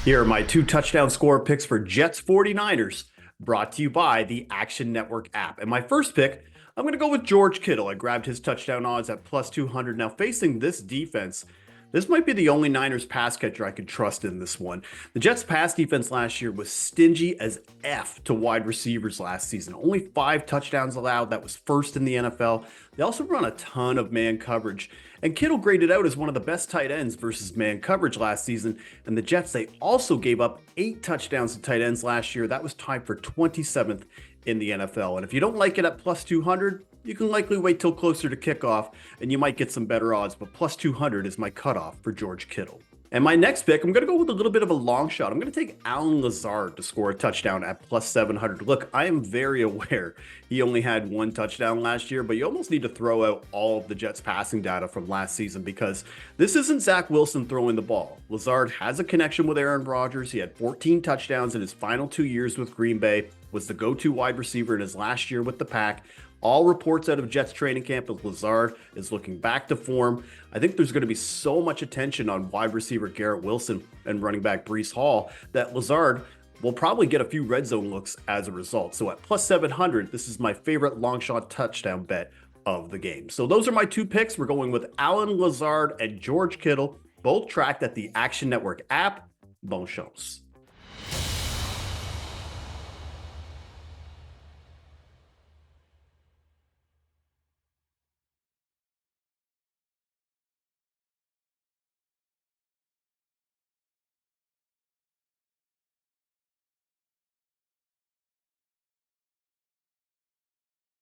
Here are my two touchdown score picks for Jets 49ers, brought to you by the Action Network app. And my first pick, I'm going to go with George Kittle. I grabbed his touchdown odds at plus 200. Now, facing this defense, this might be the only Niners pass catcher I could trust in this one. The Jets' pass defense last year was stingy as F to wide receivers last season. Only 5 touchdowns allowed. That was first in the NFL. They also run a ton of man coverage. And Kittle graded out as one of the best tight ends versus man coverage last season. And the Jets, they also gave up 8 touchdowns to tight ends last year. That was tied for 27th in the NFL. And if you don't like it at plus 200, you can likely wait till closer to kickoff and you might get some better odds, but plus 200 is my cutoff for George Kittle. And my next pick, I'm going to go with a little bit of a long shot. I'm going to take Allen Lazard to score a touchdown at plus 700. Look, I am very aware he only had 1 touchdown last year, but you almost need to throw out all of the Jets passing data from last season because this isn't Zach Wilson throwing the ball. Lazard has a connection with Aaron Rodgers. He had 14 touchdowns in his final 2 years with Green Bay, was the go-to wide receiver in his last year with the Pack. All reports out of Jets training camp is Lazard is looking back to form. I think there's going to be so much attention on wide receiver Garrett Wilson and running back Breece Hall that Lazard will probably get a few red zone looks as a result. So at plus 700, this is my favorite long shot touchdown bet of the game. So those are my 2 picks. We're going with Allen Lazard and George Kittle, both tracked at the Action Network app. Bon chance.